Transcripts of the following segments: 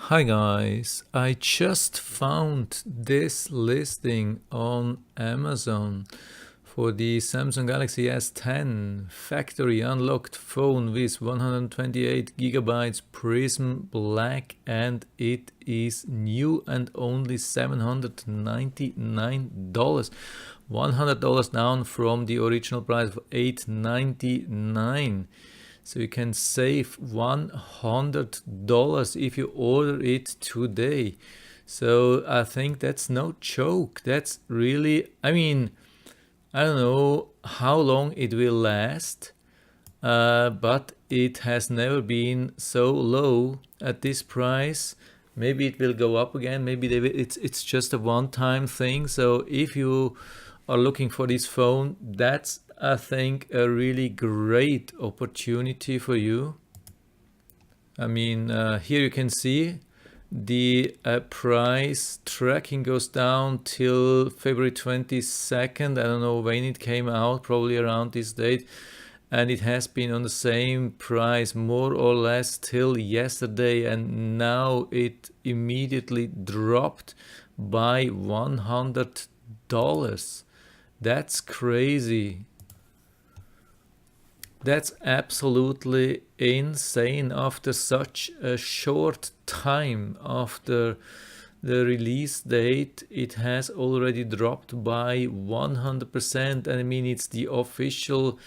Hi guys, I just found this listing on Amazon for the Samsung Galaxy S10 factory unlocked phone with 128 gigabytes Prism Black, and it is new and only $799, $100 down from the original price of $899. So you can save $100 if you order it today. So I think that's no joke. That's really, I don't know how long it will last, but it has never been so low at this price. Maybe it will go up again. Maybe it's just a one-time thing. So if you are looking for this phone, that's, I think, a really great opportunity for you. Here you can see the price tracking goes down till February 22nd. I don't know when it came out, probably around this date. And it has been on the same price more or less till yesterday, and now it immediately dropped by $100. That's crazy. That's absolutely insane. After such a short time after the release date, it has already dropped by 100%. And it's the official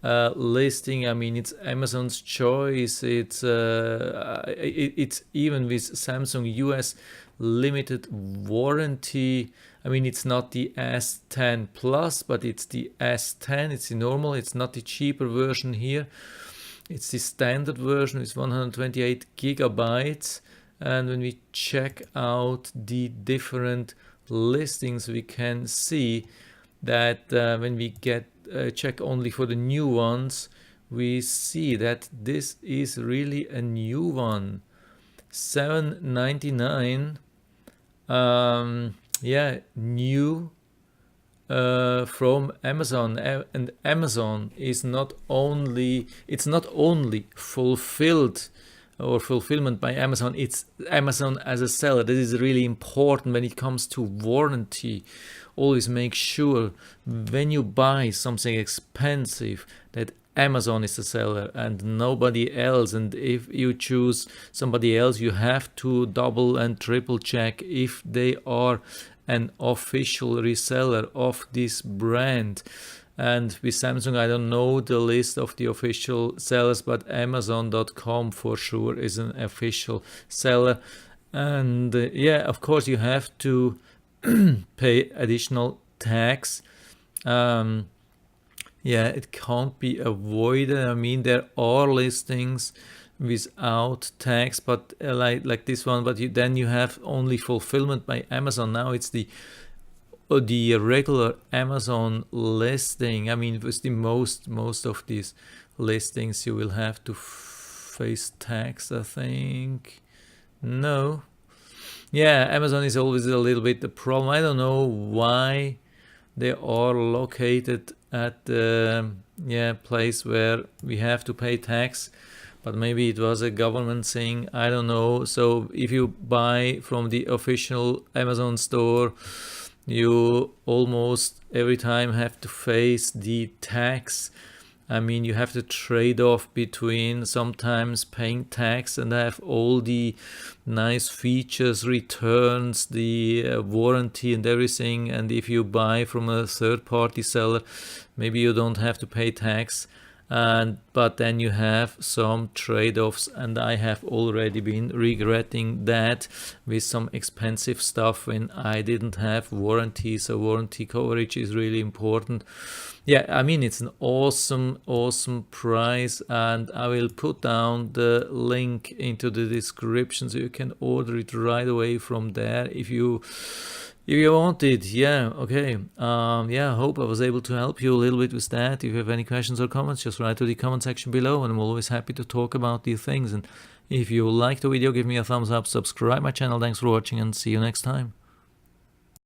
listing. It's Amazon's choice. It's even with Samsung US limited warranty. It's not the S10 Plus, but it's the S10. It's the normal. It's not the cheaper version here. It's the standard version with 128 gigabytes. And when we check out the different listings, we can see that when we check only for the new ones, we see that this is really a new one. $799. New from Amazon. And Amazon is not only fulfilled or fulfillment by Amazon, it's Amazon as a seller. This is really important when it comes to warranty. Always make sure when you buy something expensive that Amazon is the seller and nobody else. And if you choose somebody else, you have to double and triple check if they are an official reseller of this brand. And with Samsung, I don't know the list of the official sellers, but Amazon.com for sure is an official seller. And of course, you have to pay additional tax. It can't be avoided. There are listings without tax, but like this one, but then you have only fulfillment by Amazon. Now it's the regular Amazon listing. With the most of these listings, you will have to face tax, I think. No. Amazon is always a little bit the problem. I don't know why they are located at the place where we have to pay tax, but maybe it was a government thing. I don't know. So if you buy from the official Amazon store, you almost every time have to face the tax. You have to trade off between sometimes paying tax and have all the nice features, returns, the warranty and everything. And if you buy from a third-party seller, maybe you don't have to pay tax. But then you have some trade-offs, and I have already been regretting that with some expensive stuff when I didn't have warranty. So warranty coverage is really important. It's an awesome price, and I will put down the link into the description so you can order it right away from there if you want it. Okay. I hope I was able to help you a little bit with that. If you have any questions or comments, just write to the comment section below, and I'm always happy to talk about these things. And if you liked the video, give me a thumbs up, subscribe my channel. Thanks for watching, and see you next time.